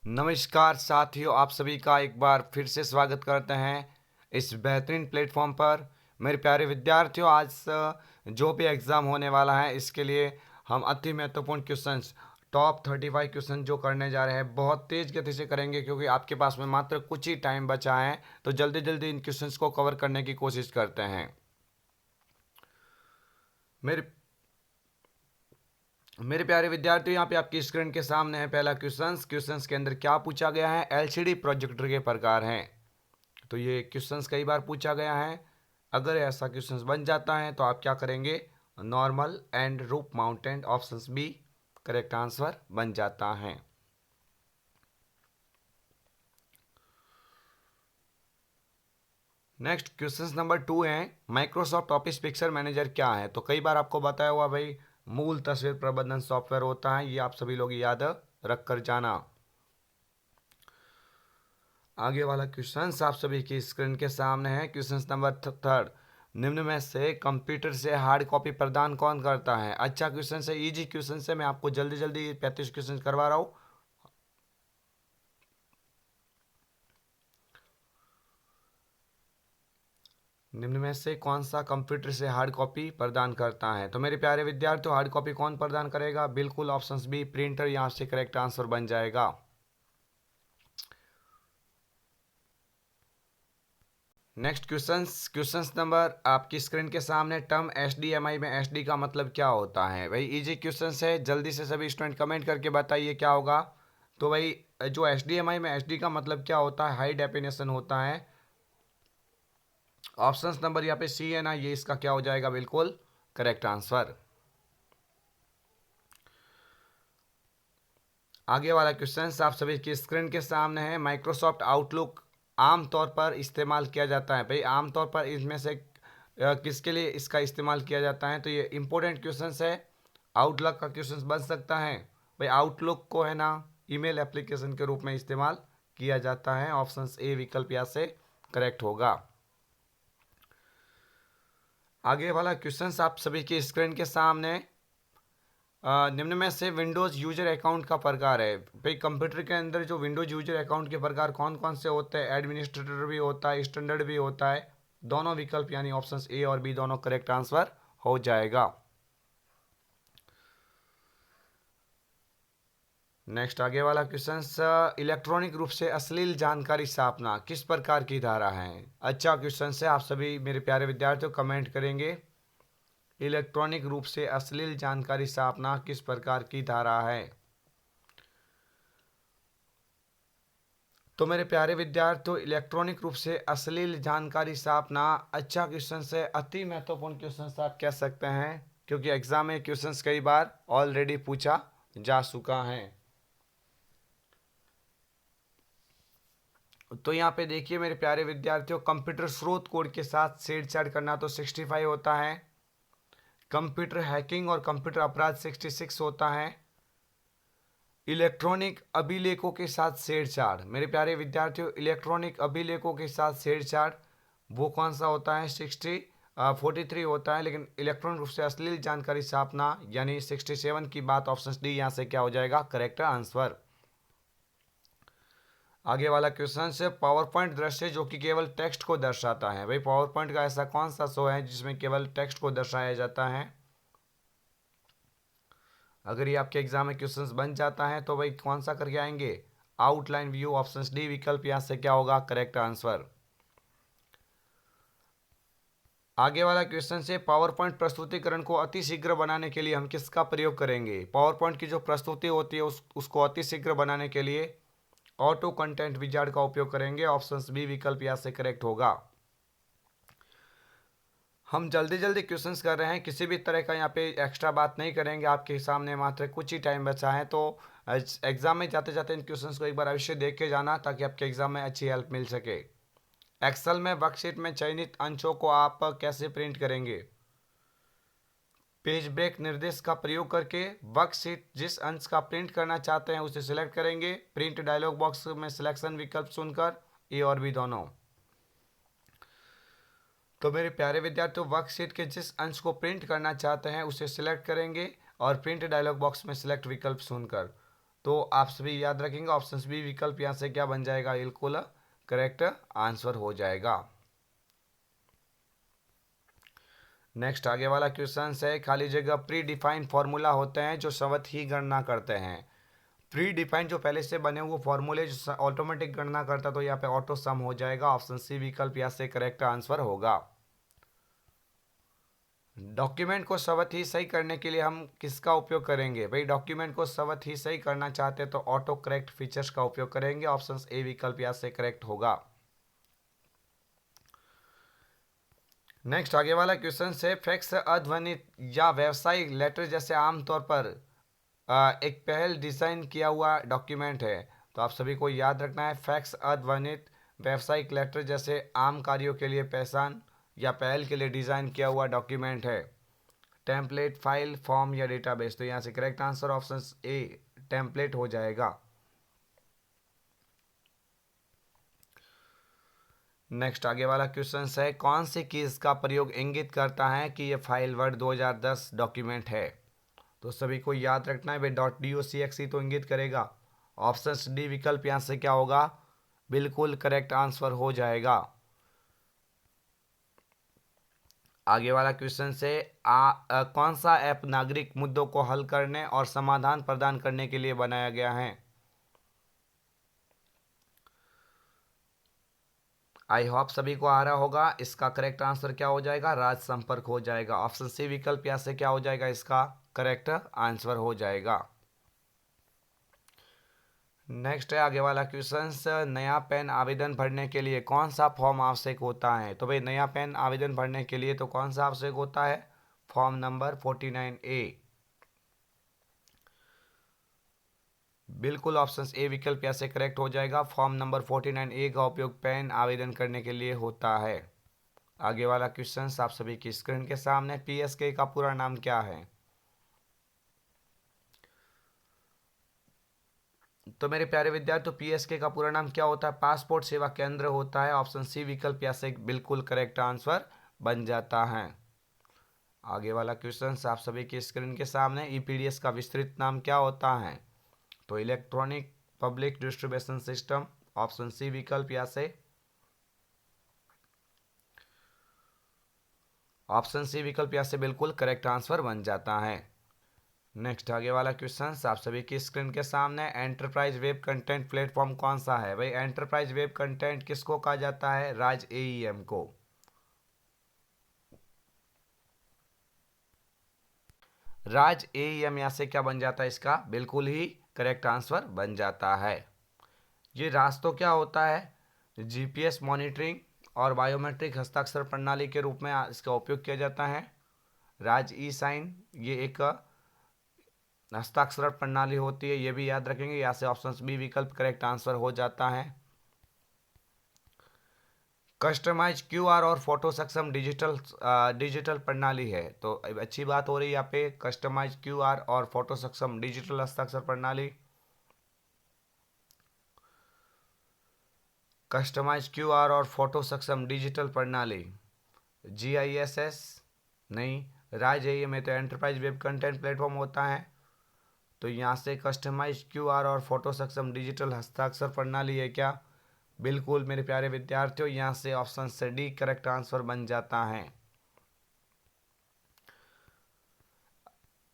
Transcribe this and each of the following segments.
नमस्कार साथियों, आप सभी का एक बार फिर से स्वागत करते हैं इस बेहतरीन प्लेटफॉर्म पर। मेरे प्यारे विद्यार्थियों, आज जो भी एग्ज़ाम होने वाला है इसके लिए हम अति महत्वपूर्ण क्वेश्चंस टॉप 35 क्वेश्चन जो करने जा रहे हैं बहुत तेज़ गति से करेंगे, क्योंकि आपके पास में मात्र कुछ ही टाइम बचा है। तो जल्दी जल्दी इन क्वेश्चंस को कवर करने की कोशिश करते हैं। मेरे मेरे प्यारे विद्यार्थियों, यहाँ पे आपकी स्क्रीन के सामने है पहला क्वेश्चंस के अंदर क्या पूछा गया है। एलसीडी प्रोजेक्टर के प्रकार हैं। तो ये क्वेश्चंस कई बार पूछा गया है। अगर ऐसा क्वेश्चंस बन जाता है तो आप क्या करेंगे, normal and roof mounted, options B correct answer बन जाता है। नेक्स्ट क्वेश्चंस नंबर 2 है, माइक्रोसॉफ्ट ऑफिस पिक्चर मैनेजर क्या है। तो कई बार आपको बताया हुआ भाई मूल तस्वीर प्रबंधन सॉफ्टवेयर होता है, ये आप सभी लोग याद रख कर जाना। आगे वाला क्वेश्चन आप सभी की स्क्रीन के सामने है। क्वेश्चन नंबर 3, निम्न में से कंप्यूटर से हार्ड कॉपी प्रदान कौन करता है। अच्छा क्वेश्चन है, इजी क्वेश्चन है, मैं आपको जल्दी जल्दी 35 क्वेश्चन करवा रहा हूँ। निम्न में से कौन सा कंप्यूटर से हार्ड कॉपी प्रदान करता है। तो मेरे प्यारे विद्यार्थियों, हार्ड कॉपी कौन प्रदान करेगा, बिल्कुल ऑप्शन बी प्रिंटर यहाँ से करेक्ट आंसर बन जाएगा। नेक्स्ट क्वेश्चंस नंबर आपकी स्क्रीन के सामने, टर्म HDMI में HD का मतलब क्या होता है। भाई इजी क्वेश्चंस है, जल्दी से सभी स्टूडेंट कमेंट करके बताइए क्या होगा। तो भाई जो HDMI में HD का मतलब क्या होता है, हाई डेफिनेशन होता है। ऑप्शंस नंबर यहाँ पे सी है ना, ये इसका क्या हो जाएगा, बिल्कुल करेक्ट आंसर। आगे वाला क्वेश्चन आप सभी की स्क्रीन के सामने है, माइक्रोसॉफ्ट आउटलुक आमतौर पर इस्तेमाल किया जाता है। भाई आमतौर पर इसमें से किसके लिए इसका इस्तेमाल किया जाता है। तो ये इंपॉर्टेंट क्वेश्चन है, आउटलुक का क्वेश्चन बन सकता है। भाई आउटलुक को है ना ईमेल एप्लीकेशन के रूप में इस्तेमाल किया जाता है। ऑप्शन ए विकल्प यहाँ से करेक्ट होगा। आगे वाला क्वेश्चन आप सभी की स्क्रीन के सामने, निम्न में से विंडोज़ यूजर अकाउंट का प्रकार है। भाई कंप्यूटर के अंदर जो विंडोज़ यूजर अकाउंट के प्रकार कौन कौन से होते हैं, एडमिनिस्ट्रेटर भी होता है, स्टैंडर्ड भी होता है। दोनों विकल्प यानी ऑप्शंस ए और बी दोनों करेक्ट आंसर हो जाएगा। नेक्स्ट आगे वाला क्वेश्चन, इलेक्ट्रॉनिक रूप से अश्लील जानकारी छापना किस प्रकार की धारा है। अच्छा क्वेश्चन है, आप सभी मेरे प्यारे विद्यार्थियों कमेंट करेंगे, इलेक्ट्रॉनिक रूप से अश्लील जानकारी छापना किस प्रकार की धारा है। तो मेरे प्यारे विद्यार्थियों, इलेक्ट्रॉनिक रूप से अश्लील जानकारी छापना अच्छा क्वेश्चन से अति महत्वपूर्ण क्वेश्चन आप कह सकते हैं, क्योंकि एग्जाम में क्वेश्चन कई बार ऑलरेडी पूछा जा चुका है। तो यहाँ पे देखिए मेरे प्यारे विद्यार्थियों, कंप्यूटर स्रोत कोड के साथ छेड़छाड़ करना तो 65 होता है। कंप्यूटर हैकिंग और कंप्यूटर अपराध 66 होता है। इलेक्ट्रॉनिक अभिलेखों के साथ छेड़छाड़, मेरे प्यारे विद्यार्थियों इलेक्ट्रॉनिक अभिलेखों के साथ छेड़छाड़ वो कौन सा होता है, 43 होता है। लेकिन इलेक्ट्रॉनिक रूप से अश्लील जानकारी छापना यानी 67 की बात, ऑप्शन डी यहाँ से क्या हो जाएगा, करेक्ट आंसर। आगे वाला क्वेश्चन से, पावर पॉइंट दृश्य जो कि केवल टेक्स्ट को दर्शाता है। भाई पावर पॉइंट का ऐसा कौन सा शो है जिसमें केवल टेक्स्ट को दर्शाया जाता है। अगर ये आपके एग्जाम में क्वेश्चंस बन जाता है तो भाई कौन सा करके आएंगे, आउटलाइन व्यू, ऑप्शन डी विकल्प यहाँ से क्या होगा, करेक्ट आंसर। आगे वाला क्वेश्चन से, पावर पॉइंट प्रस्तुतिकरण को अति शीघ्र बनाने के लिए हम किसका प्रयोग करेंगे। पावर पॉइंट की जो प्रस्तुति होती है उसको अति शीघ्र बनाने के लिए ऑटो कंटेंट विजार्ड का उपयोग करेंगे। ऑप्शन बी विकल्प यहाँ से करेक्ट होगा। हम जल्दी जल्दी क्वेश्चंस कर रहे हैं, किसी भी तरह का यहाँ पे एक्स्ट्रा बात नहीं करेंगे। आपके सामने मात्र कुछ ही टाइम बचा है, तो एग्जाम में जाते जाते इन क्वेश्चंस को एक बार अवश्य देख के जाना, ताकि आपके एग्जाम में अच्छी हेल्प मिल सके। एक्सेल में वर्कशीट में चयनित अंशों को आप कैसे प्रिंट करेंगे। पेज ब्रेक निर्देश का प्रयोग करके वर्कशीट जिस अंश का प्रिंट करना चाहते हैं उसे सिलेक्ट करेंगे। प्रिंट डायलॉग बॉक्स में सिलेक्शन विकल्प चुनकर ए और बी दोनों। तो मेरे प्यारे विद्यार्थियों, वर्कशीट के जिस अंश को प्रिंट करना चाहते हैं उसे सिलेक्ट करेंगे और प्रिंट डायलॉग बॉक्स में सिलेक्ट विकल्प चुनकर। तो आप सभी याद रखेंगे ऑप्शन बी विकल्प यहाँ से क्या बन जाएगा, बिल्कुल करेक्ट आंसर हो जाएगा। नेक्स्ट आगे वाला क्वेश्चन है, खाली जगह प्री डिफाइंड फॉर्मूला होते हैं जो स्वतः ही गणना करते हैं। प्री डिफाइंड जो पहले से बने हुए फॉर्मूले जो ऑटोमेटिक गणना करता, तो यहाँ पे ऑटो सम हो जाएगा। ऑप्शन सी विकल्प यहाँ से करेक्ट आंसर होगा। डॉक्यूमेंट को स्वतः ही सही करने के लिए हम किसका उपयोग करेंगे भाई, डॉक्यूमेंट को स्वतः ही सही करना चाहते हैं तो ऑटो करेक्ट फीचर्स का उपयोग करेंगे। ऑप्शन ए विकल्प यहाँ से करेक्ट होगा। नेक्स्ट आगे वाला क्वेश्चन है, फैक्स अध्वनित या व्यावसायिक लेटर जैसे आमतौर पर एक पहल डिजाइन किया हुआ डॉक्यूमेंट है। तो आप सभी को याद रखना है, फैक्स अध्वनित व्यावसायिक लेटर जैसे आम कार्यों के लिए पहचान या पहल के लिए डिजाइन किया हुआ डॉक्यूमेंट है। टेम्पलेट, फाइल, फॉर्म या डेटाबेस। तो यहाँ से correct answer option A template हो जाएगा। नेक्स्ट आगे वाला क्वेश्चन है, कौन सी कीज का प्रयोग इंगित करता है कि यह फाइल वर्ड 2010 डॉक्यूमेंट है। तो सभी को याद रखना है भाई, .docx तो इंगित करेगा। ऑप्शन डी विकल्प यहाँ से क्या होगा, बिल्कुल करेक्ट आंसर हो जाएगा। आगे वाला क्वेश्चन से कौन सा ऐप नागरिक मुद्दों को हल करने और समाधान प्रदान करने के लिए बनाया गया है। आई होप सभी को आ रहा होगा। इसका करेक्ट आंसर क्या हो जाएगा, राज संपर्क हो जाएगा। ऑप्शन सी विकल्प यहाँ से क्या हो जाएगा, इसका करेक्ट आंसर हो जाएगा। नेक्स्ट है आगे वाला क्वेश्चन, नया पैन आवेदन भरने के लिए कौन सा फॉर्म आवश्यक होता है। तो भाई नया पैन आवेदन भरने के लिए तो कौन सा आवश्यक होता है, फॉर्म नंबर 49A। बिल्कुल ऑप्शन ए विकल्प यहाँ से करेक्ट हो जाएगा। फॉर्म नंबर 49A का उपयोग पैन आवेदन करने के लिए होता है। आगे वाला क्वेश्चन आप सभी की स्क्रीन के सामने, PSK का पूरा नाम क्या है। तो मेरे प्यारे विद्यार्थियों, PSK का पूरा नाम क्या होता है, पासपोर्ट सेवा केंद्र होता है। ऑप्शन सी विकल्प यहाँ से बिल्कुल करेक्ट आंसर बन जाता है। आगे वाला क्वेश्चन आप सभी की स्क्रीन के सामने, EPDS का विस्तृत नाम क्या होता है। तो electronic public distribution system. Option C विकल्प यहाँ से ऑप्शन सी विकल्प यहाँ से बिल्कुल करेक्ट आंसर बन जाता है। नेक्स्ट आगे वाला क्वेश्चन आप सभी की स्क्रीन के सामने, एंटरप्राइज वेब कंटेंट प्लेटफॉर्म कौन सा है भाई। एंटरप्राइज वेब कंटेंट किसको कहा जाता है, राज AEM को। राज AEM यहाँ से क्या बन जाता है, इसका बिल्कुल ही करेक्ट आंसर बन जाता है। ये रास्तों क्या होता है, GPS मॉनिटरिंग और बायोमेट्रिक हस्ताक्षर प्रणाली के रूप में इसका उपयोग किया जाता है। राज E-साइन ये एक हस्ताक्षर प्रणाली होती है, ये भी याद रखेंगे। यहाँ से ऑप्शन बी विकल्प करेक्ट आंसर हो जाता है। कस्टमाइज QR और फोटो सक्षम डिजिटल प्रणाली है। तो अच्छी बात हो रही है यहाँ पे, कस्टमाइज QR और फोटो सक्षम डिजिटल हस्ताक्षर प्रणाली। कस्टमाइज QR और फोटो सक्षम डिजिटल प्रणाली, GISS नहीं। राज AEM में तो एंटरप्राइज वेब कंटेंट प्लेटफॉर्म होता है। तो यहाँ से कस्टमाइज QR और फोटो सक्षम डिजिटल हस्ताक्षर प्रणाली है क्या, बिल्कुल मेरे प्यारे विद्यार्थियों, यहाँ से ऑप्शन से डी करेक्ट आंसर बन जाता है।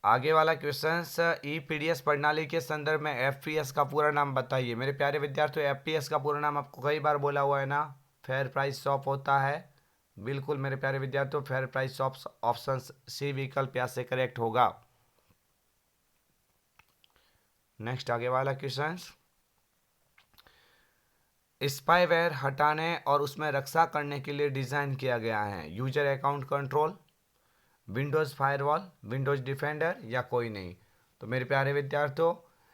आगे वाला क्वेश्चन, EPDS प्रणाली के संदर्भ में FPS का पूरा नाम बताइए। मेरे प्यारे विद्यार्थियों, FPS का पूरा नाम आपको कई बार बोला हुआ है ना, फेयर प्राइस शॉप होता है। बिल्कुल मेरे प्यारे विद्यार्थियों, fair price shop option C विकल्प यहाँ से करेक्ट होगा। नेक्स्ट आगे वाला क्वेश्चन, स्पाईवेयर हटाने और उसमें रक्षा करने के लिए डिज़ाइन किया गया है। User account control, Windows firewall, Windows defender या कोई नहीं। तो मेरे प्यारे विद्यार्थियों,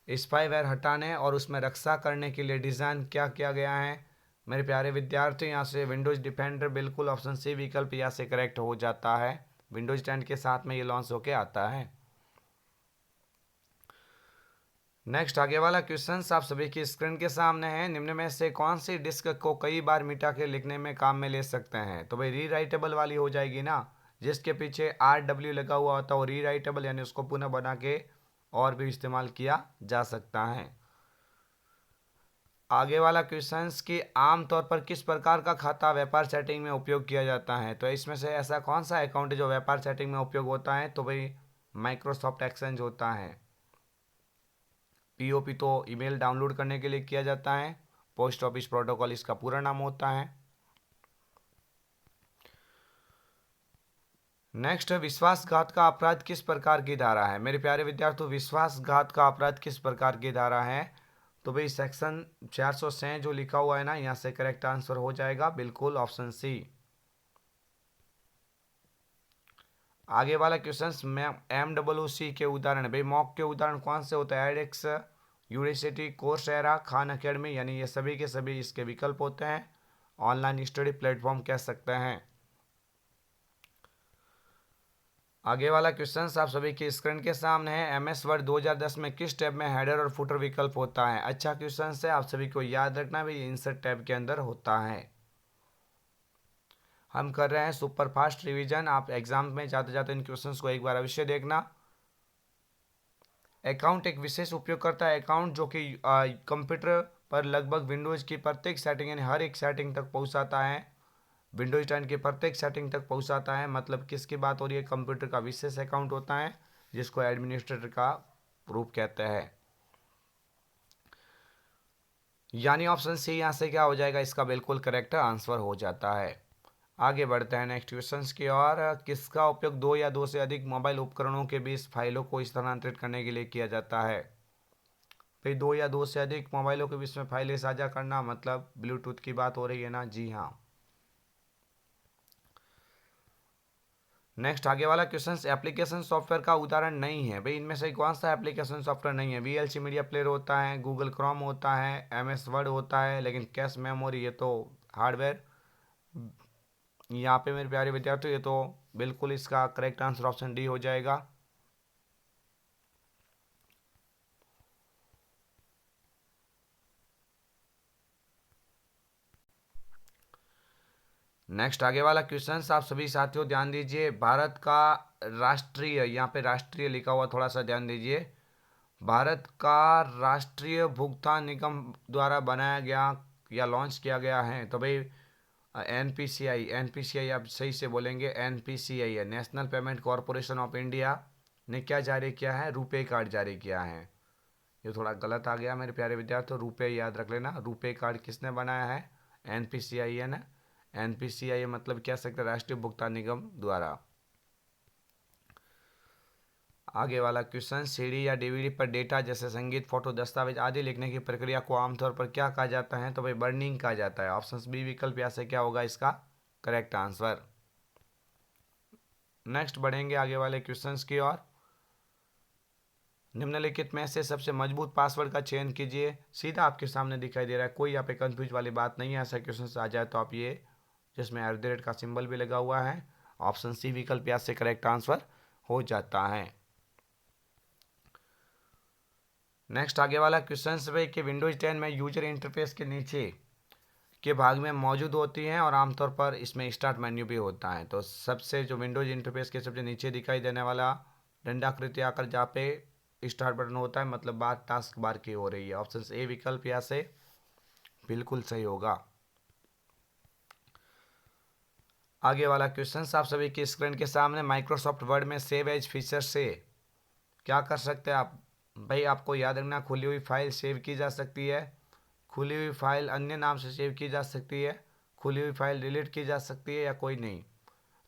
स्पाईवेयर हटाने और उसमें रक्षा करने के लिए डिज़ाइन क्या किया गया है, मेरे प्यारे विद्यार्थियों यहाँ से विंडोज़ डिफेंडर। बिल्कुल ऑप्शन सी विकल्प यहाँ से करेक्ट हो जाता है। विंडोज़ 10 के साथ में ये लॉन्च होके आता है। नेक्स्ट आगे वाला क्वेश्चन आप सभी की स्क्रीन के सामने है, निम्न में से कौन सी डिस्क को कई बार मिटा के लिखने में काम में ले सकते हैं। तो भाई रीराइटेबल वाली हो जाएगी ना, जिसके पीछे RW लगा हुआ होता है वो रीराइटेबल, यानी उसको पुनः बना के और भी इस्तेमाल किया जा सकता है। आगे वाला क्वेश्चंस कि आमतौर पर किस प्रकार का खाता व्यापार सेटिंग में उपयोग किया जाता है। तो इसमें से ऐसा कौन सा अकाउंट है जो व्यापार सेटिंग में उपयोग होता है। तो भाई माइक्रोसॉफ्ट एक्सचेंज होता है। पीओपी तो ईमेल डाउनलोड करने के लिए किया जाता है। पोस्ट ऑफिस प्रोटोकॉल इसका पूरा नाम होता है। नेक्स्ट, विश्वासघात का अपराध किस प्रकार की धारा है। मेरे प्यारे विद्यार्थियों, विश्वासघात का अपराध किस प्रकार की धारा है। तो भाई सेक्शन 406 जो लिखा हुआ है ना, यहाँ से करेक्ट आंसर हो जाएगा बिल्कुल ऑप्शन सी। आगे वाला क्वेश्चन MWC के उदाहरण, भाई मॉक के उदाहरण कौन से होते हैं। एडेक्स, यूनिवर्सिटी, कोर्सेरा, खान अकेडमी, यानी ये सभी के सभी इसके विकल्प होते हैं। ऑनलाइन स्टडी प्लेटफॉर्म कह सकते हैं। आगे वाला क्वेश्चन आप सभी के स्क्रीन के सामने है। MS वर्ड 2010 में किस टैब में हेडर और फुटर विकल्प होता है। अच्छा क्वेश्चन है, आप सभी को याद रखना भी इंसर्ट टैब के अंदर होता है। हम कर रहे हैं सुपर फास्ट रिवीजन। आप एग्जाम में जाते जाते इन क्वेश्चंस को एक बार अवश्य देखना। अकाउंट एक विशेष उपयोगकर्ता अकाउंट जो कि कंप्यूटर पर लगभग विंडोज की प्रत्येक सेटिंग यानी हर एक सेटिंग तक पहुंचाता है। विंडोज 10 की प्रत्येक सेटिंग तक पहुंचाता है। मतलब किसकी बात हो रही है, कंप्यूटर का विशेष अकाउंट होता है जिसको एडमिनिस्ट्रेटर का रूप कहते हैं। यानी ऑप्शन सी यहाँ से क्या हो जाएगा, इसका बिल्कुल करेक्ट आंसर हो जाता है। आगे बढ़ते हैं नेक्स्ट क्वेश्चंस की ओर। किसका उपयोग दो या दो से अधिक मोबाइल उपकरणों के बीच फाइलों को स्थानांतरित करने के लिए किया जाता है। भाई दो या दो से अधिक मोबाइलों के बीच में फाइलें साझा करना, मतलब ब्लूटूथ की बात हो रही है ना। जी हाँ। नेक्स्ट आगे वाला क्वेश्चन, एप्लीकेशन सॉफ्टवेयर का उदाहरण नहीं है। भाई इनमें से कौन सा एप्लीकेशन सॉफ्टवेयर नहीं है। VLC मीडिया प्लेयर होता है, गूगल क्रोम होता है, MS वर्ड होता है, लेकिन कैश मेमोरी ये तो हार्डवेयर। यहाँ पे मेरे प्यारे विद्यार्थियों, ये तो बिल्कुल इसका करेक्ट आंसर ऑप्शन डी हो जाएगा। नेक्स्ट आगे वाला क्वेश्चन आप सभी साथियों ध्यान दीजिए। भारत का राष्ट्रीय, यहाँ पे राष्ट्रीय लिखा हुआ, थोड़ा सा ध्यान दीजिए। भारत का राष्ट्रीय भुगतान निगम द्वारा बनाया गया या लॉन्च किया गया है। तो भाई NPCI आप सही से बोलेंगे, NPCI है, national payment corporation of India ने क्या जारी किया है, रुपे कार्ड जारी किया है। ये थोड़ा गलत आ गया मेरे प्यारे विद्यार्थियों, रुपे याद रख लेना। रुपे कार्ड किसने बनाया है, NPCI है ना। NPCI मतलब क्या सकते, राष्ट्रीय भुगतान निगम द्वारा। आगे वाला क्वेश्चन, CD या DVD पर डेटा जैसे संगीत, फोटो, दस्तावेज आदि लिखने की प्रक्रिया को आमतौर पर क्या कहा जाता है। तो भाई बर्निंग कहा जाता है। ऑप्शन बी विकल्प यहाँ से क्या होगा इसका करेक्ट आंसर। नेक्स्ट बढ़ेंगे आगे वाले क्वेश्चंस की ओर। निम्नलिखित में से सबसे मजबूत पासवर्ड का चयन कीजिए। सीधा आपके सामने दिखाई दे रहा है, कोई यहाँ पे कंफ्यूज वाली बात नहीं है। ऐसा क्वेश्चन आ जाए तो आप ये, जिसमें @ का सिंबल भी लगा हुआ है, ऑप्शन सी विकल्प यहाँ से करेक्ट आंसर हो जाता है। नेक्स्ट आगे वाला क्वेश्चन है कि विंडोज 10 में यूजर इंटरफेस के नीचे के भाग में मौजूद होती हैं और आमतौर पर इसमें स्टार्ट मेन्यू भी होता है। तो सबसे जो विंडोज इंटरफेस के सबसे नीचे दिखाई देने वाला डंडाकृति आकर जहाँ पे स्टार्ट बटन होता है, मतलब बात टास्क बार की हो रही है। ऑप्शन ए विकल्प यहाँ से बिल्कुल सही होगा। आगे वाला क्वेश्चन आप सभी की स्क्रीन के सामने, माइक्रोसॉफ्ट वर्ड में सेव एज फीचर से क्या कर सकते हैं आप। भाई आपको याद रखना, खुली हुई फाइल सेव की जा सकती है, खुली हुई फाइल अन्य नाम से सेव की जा सकती है, खुली हुई फाइल डिलीट की जा सकती है या कोई नहीं।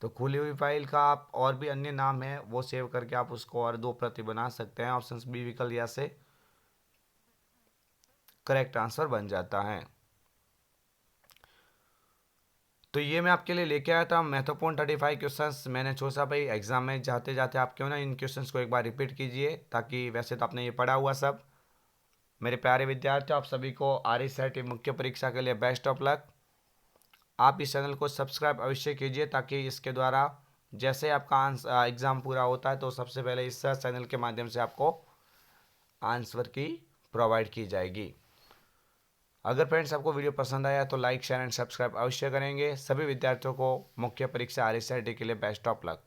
तो खुली हुई फाइल का आप और भी अन्य नाम है वो सेव करके आप उसको और 2 प्रति बना सकते हैं। ऑप्शन बी विकल्प यहाँ से करेक्ट आंसर बन जाता है। तो ये मैं आपके लिए लेके आया था महत्वपूर्ण 35 क्वेश्चंस। मैंने सोचा भाई एग्जाम में जाते जाते आप क्यों ना इन क्वेश्चंस को एक बार रिपीट कीजिए, ताकि वैसे तो आपने ये पढ़ा हुआ सब। मेरे प्यारे विद्यार्थियों, आप सभी को RSIT मुख्य परीक्षा के लिए बेस्ट ऑफ लक। आप इस चैनल को सब्सक्राइब अवश्य कीजिए, ताकि इसके द्वारा जैसे आपका एग्ज़ाम पूरा होता है तो सबसे पहले इस चैनल के माध्यम से आपको आंसर की प्रोवाइड की जाएगी। अगर फ्रेंड्स आपको वीडियो पसंद आया तो लाइक, शेयर एंड सब्सक्राइब अवश्य करेंगे। सभी विद्यार्थियों को मुख्य परीक्षा RSIT के लिए बेस्ट ऑफ लक।